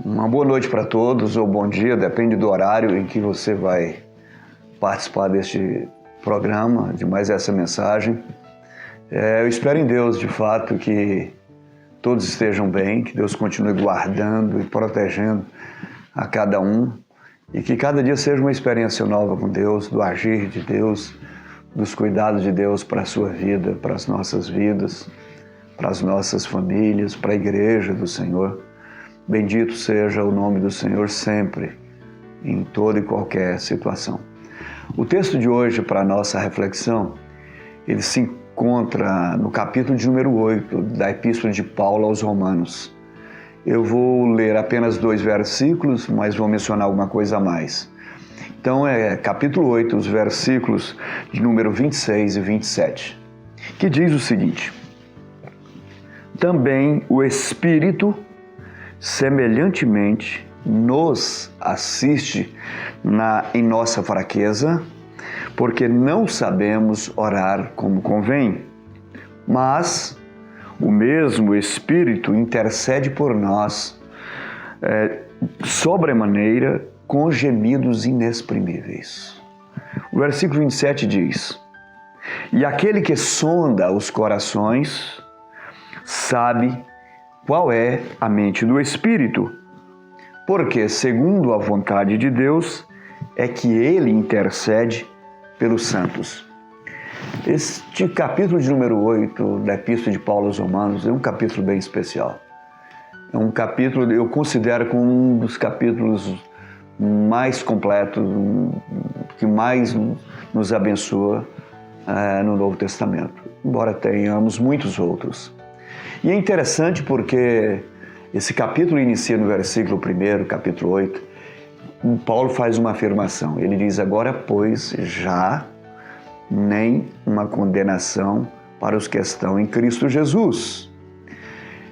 Uma boa noite para todos, ou bom dia, depende do horário em que você vai participar deste programa, de mais essa mensagem. Eu espero em Deus, de fato, que todos estejam bem, que Deus continue guardando e protegendo a cada um e que cada dia seja uma experiência nova com Deus, do agir de Deus, dos cuidados de Deus para a sua vida, para as nossas vidas, para as nossas famílias, para a igreja do Senhor. Bendito seja o nome do Senhor sempre, em toda e qualquer situação. O texto de hoje, para a nossa reflexão, ele se encontra no capítulo de número 8 da Epístola de Paulo aos Romanos. Eu vou ler apenas 2 versículos, mas vou mencionar alguma coisa a mais. Então é capítulo 8, os versículos de número 26 e 27, que diz o seguinte: Também o Espírito semelhantemente nos assiste em nossa fraqueza, porque não sabemos orar como convém, mas o mesmo Espírito intercede por nós sobremaneira com gemidos inexprimíveis. O versículo 27 diz: E aquele que sonda os corações sabe qual é a mente do Espírito, porque, segundo a vontade de Deus, é que ele intercede pelos santos. Este capítulo de número 8 da Epístola de Paulo aos Romanos é um capítulo bem especial. É um capítulo, eu considero como um dos capítulos mais completos, que mais nos abençoa no Novo Testamento, embora tenhamos muitos outros. E é interessante porque esse capítulo inicia no versículo 1, capítulo 8, Paulo faz uma afirmação. Ele diz: Agora, pois, já nem uma condenação para os que estão em Cristo Jesus.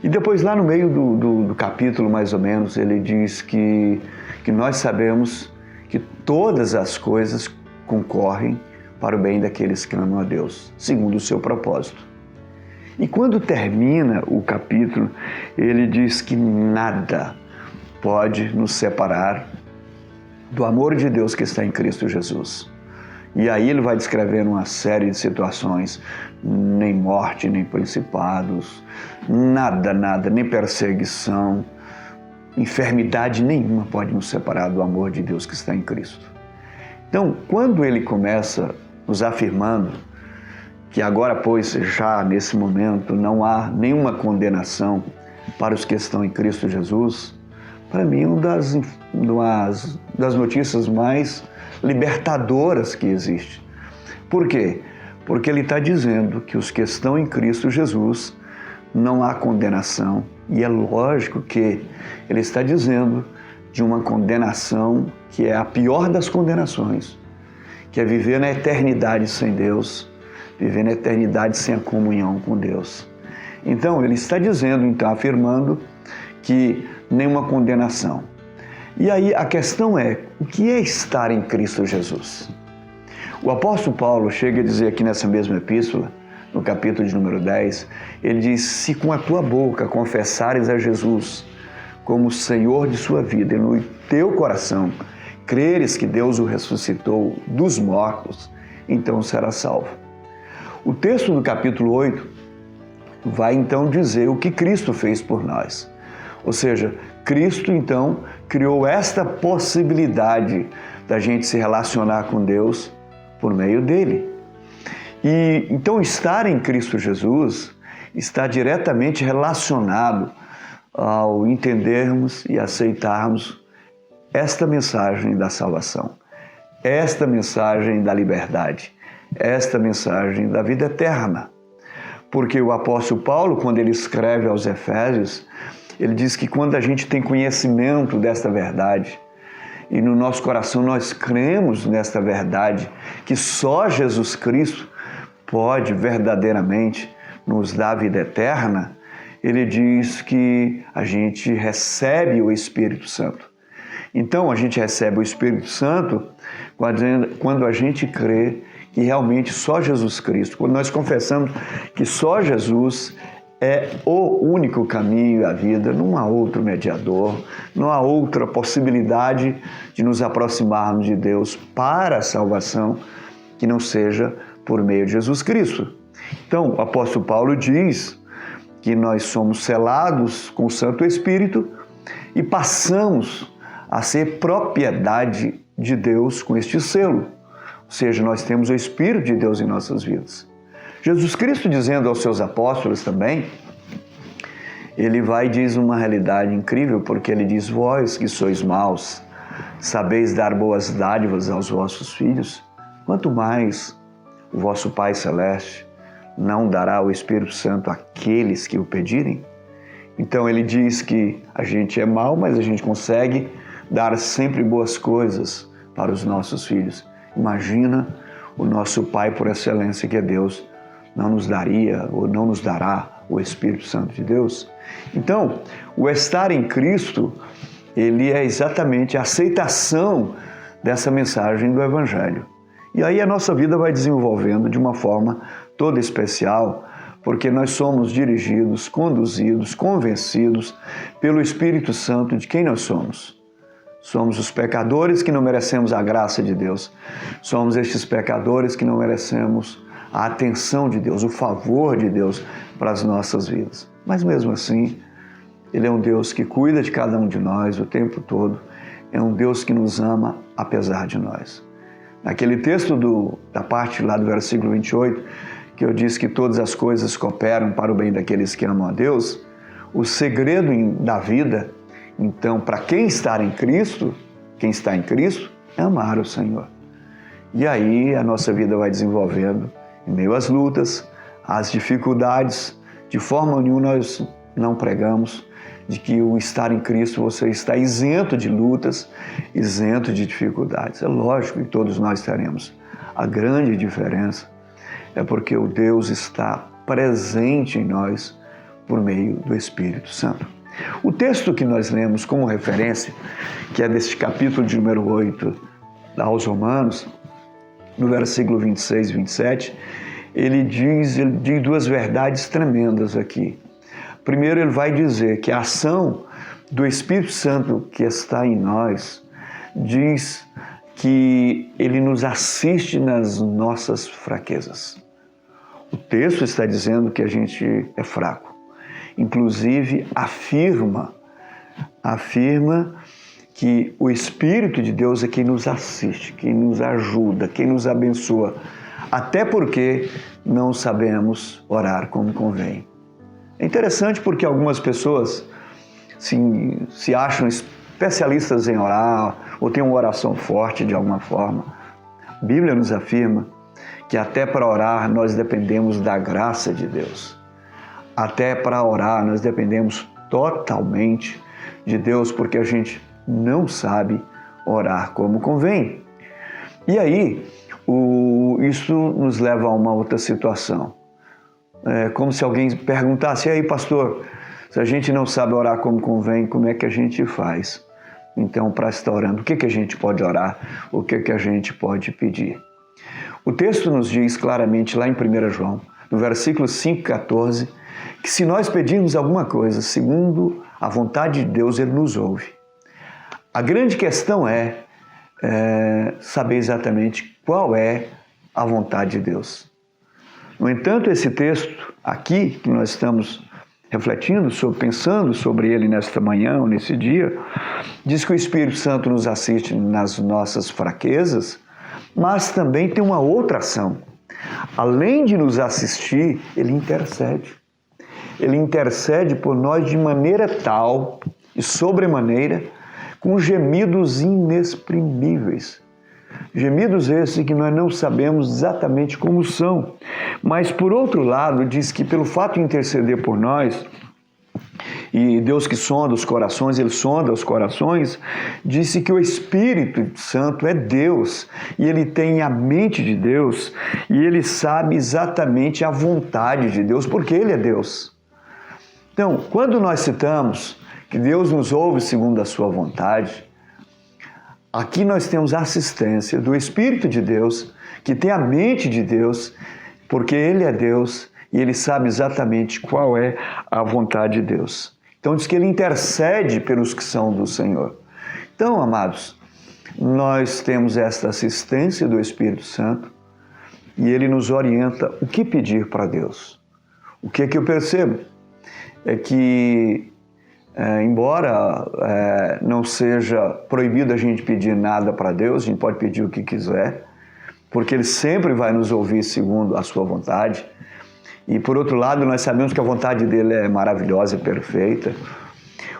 E depois, lá no meio do capítulo, mais ou menos, ele diz que nós sabemos que todas as coisas concorrem para o bem daqueles que amam a Deus, segundo o seu propósito. E quando termina o capítulo, ele diz que nada pode nos separar do amor de Deus que está em Cristo Jesus. E aí ele vai descrevendo uma série de situações: nem morte, nem principados, nada, nem perseguição, enfermidade nenhuma pode nos separar do amor de Deus que está em Cristo. Então, quando ele começa nos afirmando que agora, pois, já nesse momento não há nenhuma condenação para os que estão em Cristo Jesus, para mim é uma das notícias mais libertadoras que existe. Por quê? Porque ele está dizendo que os que estão em Cristo Jesus não há condenação. E é lógico que ele está dizendo de uma condenação que é a pior das condenações, que é viver na eternidade sem Deus, viver na eternidade sem a comunhão com Deus. Então, ele está dizendo, afirmando que nenhuma condenação. E aí a questão é: o que é estar em Cristo Jesus? O apóstolo Paulo chega a dizer aqui nessa mesma epístola, no capítulo de número 10, ele diz: Se com a tua boca confessares a Jesus como Senhor de sua vida e no teu coração creres que Deus o ressuscitou dos mortos, então serás salvo. O texto do capítulo 8 vai então dizer o que Cristo fez por nós. Ou seja, Cristo então criou esta possibilidade da gente se relacionar com Deus por meio dele. E então estar em Cristo Jesus está diretamente relacionado ao entendermos e aceitarmos esta mensagem da salvação, esta mensagem da liberdade, esta mensagem da vida eterna. Porque o apóstolo Paulo, quando ele escreve aos Efésios, ele diz que quando a gente tem conhecimento desta verdade e no nosso coração nós cremos nesta verdade, que só Jesus Cristo pode verdadeiramente nos dar a vida eterna, ele diz que a gente recebe o Espírito Santo. Então, a gente recebe o Espírito Santo quando a gente crê que realmente só Jesus Cristo, quando nós confessamos que só Jesus é o único caminho à vida, não há outro mediador, não há outra possibilidade de nos aproximarmos de Deus para a salvação que não seja por meio de Jesus Cristo. Então, o apóstolo Paulo diz que nós somos selados com o Santo Espírito e passamos a ser propriedade de Deus com este selo. Ou seja, nós temos o Espírito de Deus em nossas vidas. Jesus Cristo dizendo aos seus apóstolos também, ele vai e diz uma realidade incrível, porque ele diz: vós que sois maus, sabeis dar boas dádivas aos vossos filhos, quanto mais o vosso Pai Celeste não dará o Espírito Santo àqueles que o pedirem? Então ele diz que a gente é mau, mas a gente consegue dar sempre boas coisas para os nossos filhos. Imagina o nosso Pai por excelência, que é Deus, não nos daria ou não nos dará o Espírito Santo de Deus? Então, o estar em Cristo, ele é exatamente a aceitação dessa mensagem do Evangelho. E aí a nossa vida vai desenvolvendo de uma forma toda especial, porque nós somos dirigidos, conduzidos, convencidos pelo Espírito Santo de quem nós somos. Somos os pecadores que não merecemos a graça de Deus. Somos estes pecadores que não merecemos a atenção de Deus, o favor de Deus para as nossas vidas. Mas mesmo assim, Ele é um Deus que cuida de cada um de nós o tempo todo. É um Deus que nos ama apesar de nós. Naquele texto da parte lá do versículo 28, que eu disse que todas as coisas cooperam para o bem daqueles que amam a Deus, o segredo da vida, então, para quem está em Cristo, é amar o Senhor. E aí a nossa vida vai desenvolvendo em meio às lutas, às dificuldades. De forma nenhuma nós não pregamos de que o estar em Cristo você está isento de lutas, isento de dificuldades. É lógico que todos nós teremos. A grande diferença é porque o Deus está presente em nós por meio do Espírito Santo. O texto que nós lemos como referência, que é deste capítulo de número 8 aos Romanos, no versículo 26 e 27, ele diz duas verdades tremendas aqui. Primeiro, ele vai dizer que a ação do Espírito Santo que está em nós diz que ele nos assiste nas nossas fraquezas. O texto está dizendo que a gente é fraco. Inclusive, afirma que o Espírito de Deus é quem nos assiste, quem nos ajuda, quem nos abençoa, até porque não sabemos orar como convém. É interessante porque algumas pessoas se acham especialistas em orar ou têm uma oração forte de alguma forma. A Bíblia nos afirma que até para orar nós dependemos da graça de Deus. Até para orar nós dependemos totalmente de Deus, porque a gente não sabe orar como convém. E aí, isso nos leva a uma outra situação. É como se alguém perguntasse: e aí, pastor, se a gente não sabe orar como convém, como é que a gente faz? Então, para estar orando, o que a gente pode orar? O que a gente pode pedir? O texto nos diz claramente lá em 1 João, no versículo 5,14, que se nós pedirmos alguma coisa segundo a vontade de Deus, Ele nos ouve. A grande questão é saber exatamente qual é a vontade de Deus. No entanto, esse texto aqui, que nós estamos refletindo, pensando sobre ele nesta manhã ou nesse dia, diz que o Espírito Santo nos assiste nas nossas fraquezas, mas também tem uma outra ação. Além de nos assistir, Ele intercede. Ele intercede por nós de maneira tal e sobremaneira, com gemidos inexprimíveis. Gemidos esses que nós não sabemos exatamente como são. Mas, por outro lado, diz que pelo fato de interceder por nós, e Deus que sonda os corações, Ele sonda os corações, disse que o Espírito Santo é Deus, e Ele tem a mente de Deus, e Ele sabe exatamente a vontade de Deus, porque Ele é Deus. Então, quando nós citamos que Deus nos ouve segundo a sua vontade, aqui nós temos a assistência do Espírito de Deus, que tem a mente de Deus, porque Ele é Deus e ele sabe exatamente qual é a vontade de Deus. Então diz que ele intercede pelos que são do Senhor. Então, amados, nós temos esta assistência do Espírito Santo e ele nos orienta o que pedir para Deus. O que é que eu percebo? É que, embora não seja proibido a gente pedir nada para Deus, a gente pode pedir o que quiser, porque ele sempre vai nos ouvir segundo a sua vontade. E, por outro lado, nós sabemos que a vontade dele é maravilhosa e perfeita.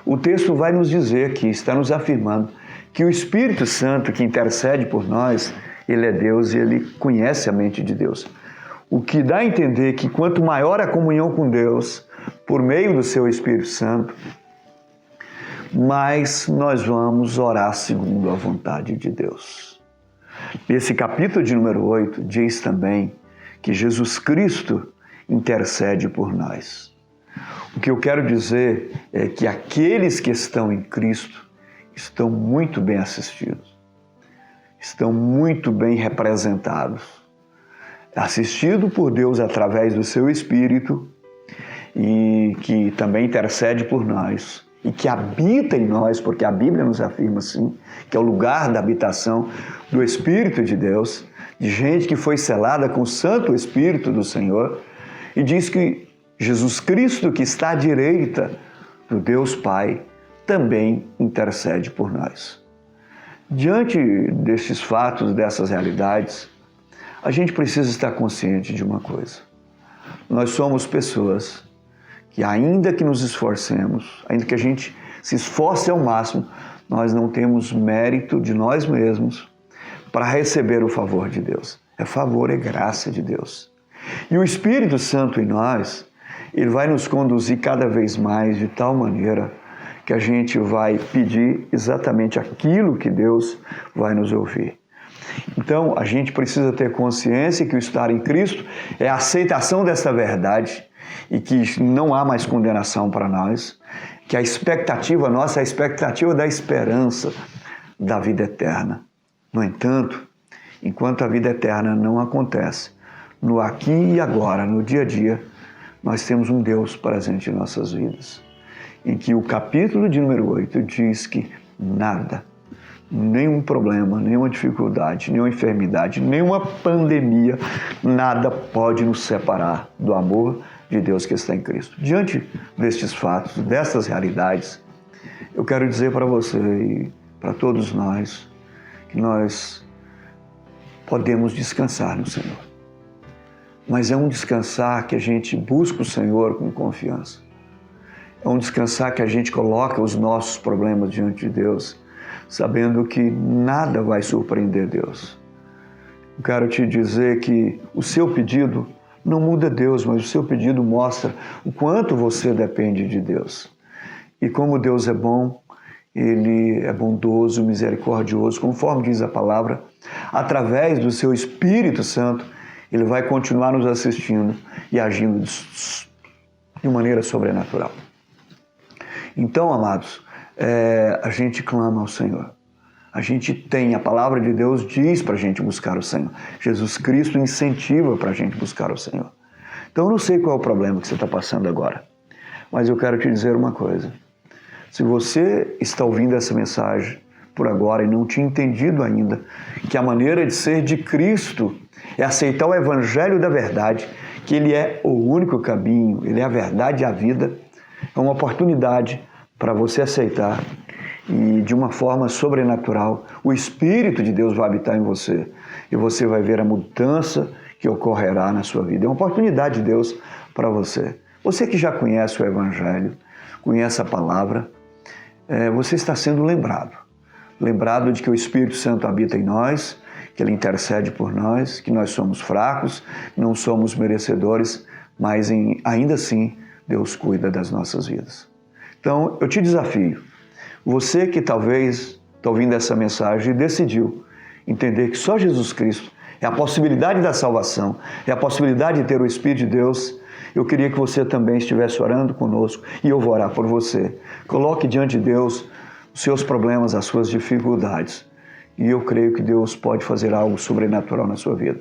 O texto vai nos dizer que está nos afirmando que o Espírito Santo que intercede por nós, ele é Deus e ele conhece a mente de Deus. O que dá a entender que quanto maior a comunhão com Deus, por meio do seu Espírito Santo, mais nós vamos orar segundo a vontade de Deus. Esse capítulo de número 8 diz também que Jesus Cristo intercede por nós. O que eu quero dizer é que aqueles que estão em Cristo estão muito bem assistidos, estão muito bem representados, assistido por Deus através do seu Espírito e que também intercede por nós e que habita em nós, porque a Bíblia nos afirma assim, que é o lugar da habitação do Espírito de Deus, de gente que foi selada com o Santo Espírito do Senhor, e diz que Jesus Cristo, que está à direita do Deus Pai, também intercede por nós. Diante destes fatos, dessas realidades, a gente precisa estar consciente de uma coisa. Nós somos pessoas que, ainda que nos esforcemos, ainda que a gente se esforce ao máximo, nós não temos mérito de nós mesmos para receber o favor de Deus. É favor, é graça de Deus. E o Espírito Santo em nós, ele vai nos conduzir cada vez mais de tal maneira que a gente vai pedir exatamente aquilo que Deus vai nos ouvir. Então, a gente precisa ter consciência que o estar em Cristo é a aceitação dessa verdade e que não há mais condenação para nós, que a expectativa nossa é a expectativa da esperança da vida eterna. No entanto, enquanto a vida eterna não acontece, no aqui e agora, no dia a dia, nós temos um Deus presente em nossas vidas, em que o capítulo de número 8 diz que nada, nenhum problema, nenhuma dificuldade, nenhuma enfermidade, nenhuma pandemia, nada pode nos separar do amor de Deus que está em Cristo. Diante destes fatos, dessas realidades, eu quero dizer para você e para todos nós que nós podemos descansar no Senhor. Mas é um descansar que a gente busca o Senhor com confiança. É um descansar que a gente coloca os nossos problemas diante de Deus, sabendo que nada vai surpreender Deus. Eu quero te dizer que o seu pedido não muda Deus, mas o seu pedido mostra o quanto você depende de Deus. E como Deus é bom, Ele é bondoso, misericordioso, conforme diz a palavra, através do seu Espírito Santo, Ele vai continuar nos assistindo e agindo de maneira sobrenatural. Então, amados, a gente clama ao Senhor. A gente tem, a palavra de Deus diz para a gente buscar o Senhor. Jesus Cristo incentiva para a gente buscar o Senhor. Então, eu não sei qual é o problema que você está passando agora, mas eu quero te dizer uma coisa. Se você está ouvindo essa mensagem por agora e não tinha entendido ainda que a maneira de ser de Cristo é aceitar o Evangelho da verdade, que Ele é o único caminho, Ele é a verdade e a vida, é uma oportunidade para você aceitar e de uma forma sobrenatural o Espírito de Deus vai habitar em você e você vai ver a mudança que ocorrerá na sua vida. É uma oportunidade de Deus para você. Você que já conhece o Evangelho, conhece a palavra, você está sendo lembrado de que o Espírito Santo habita em nós, que Ele intercede por nós, que nós somos fracos, não somos merecedores, mas ainda assim Deus cuida das nossas vidas. Então, eu te desafio, você que talvez está ouvindo essa mensagem e decidiu entender que só Jesus Cristo é a possibilidade da salvação, é a possibilidade de ter o Espírito de Deus, eu queria que você também estivesse orando conosco e eu vou orar por você. Coloque diante de Deus os seus problemas, as suas dificuldades. E eu creio que Deus pode fazer algo sobrenatural na sua vida.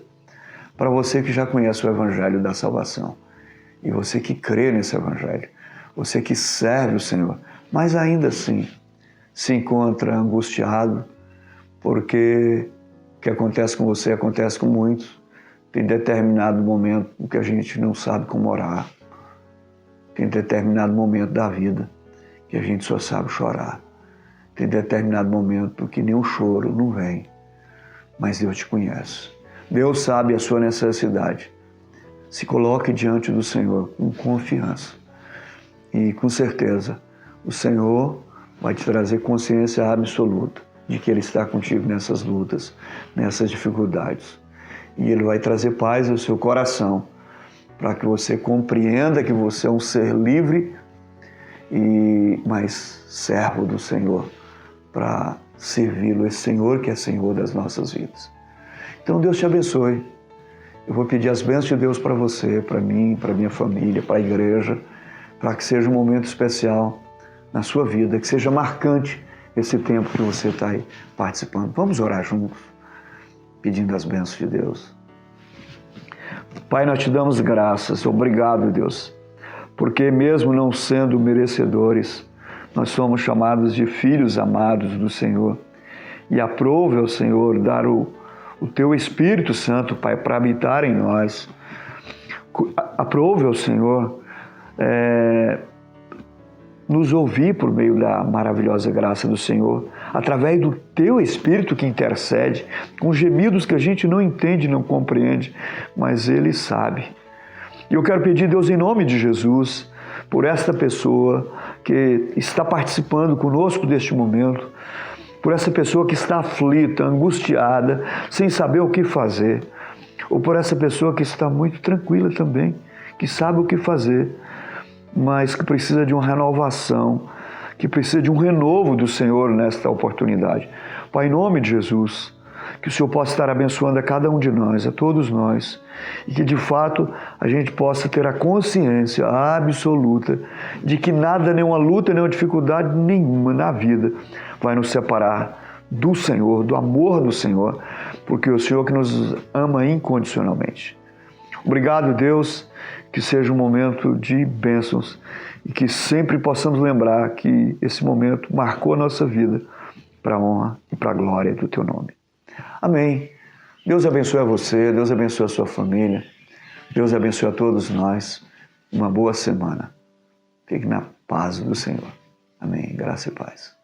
Para você que já conhece o Evangelho da salvação, e você que crê nesse Evangelho, você que serve o Senhor, mas ainda assim se encontra angustiado, porque o que acontece com você acontece com muitos. Tem determinado momento que a gente não sabe como orar. Tem determinado momento da vida que a gente só sabe chorar. Tem determinado momento que nem o choro não vem. Mas Deus te conhece. Deus sabe a sua necessidade. Se coloque diante do Senhor com confiança. E com certeza o Senhor vai te trazer consciência absoluta de que Ele está contigo nessas lutas, nessas dificuldades. E Ele vai trazer paz ao seu coração, para que você compreenda que você é um ser livre, mas servo do Senhor, para servi-lo, esse Senhor que é Senhor das nossas vidas. Então Deus te abençoe. Eu vou pedir as bênçãos de Deus para você, para mim, para minha família, para a igreja, para que seja um momento especial na sua vida, que seja marcante esse tempo que você está aí participando. Vamos orar juntos, pedindo as bênçãos de Deus. Pai, nós te damos graças, obrigado, Deus, porque mesmo não sendo merecedores, nós somos chamados de filhos amados do Senhor. E aprove ao Senhor dar o Teu Espírito Santo, Pai, para habitar em nós. Aprove ao Senhor nos ouvir por meio da maravilhosa graça do Senhor, através do Teu Espírito que intercede, com gemidos que a gente não entende, não compreende, mas Ele sabe. E eu quero pedir, Deus, em nome de Jesus, por esta pessoa que está participando conosco deste momento, por essa pessoa que está aflita, angustiada, sem saber o que fazer, ou por essa pessoa que está muito tranquila também, que sabe o que fazer, mas que precisa de uma renovação, que precisa de um renovo do Senhor nesta oportunidade. Pai, em nome de Jesus, que o Senhor possa estar abençoando a cada um de nós, a todos nós, e que de fato a gente possa ter a consciência absoluta de que nada, nenhuma luta, nenhuma dificuldade nenhuma na vida vai nos separar do Senhor, do amor do Senhor, porque é o Senhor que nos ama incondicionalmente. Obrigado, Deus, que seja um momento de bênçãos e que sempre possamos lembrar que esse momento marcou a nossa vida para a honra e para a glória do Teu nome. Amém. Deus abençoe a você, Deus abençoe a sua família, Deus abençoe a todos nós. Uma boa semana. Fique na paz do Senhor. Amém. Graça e paz.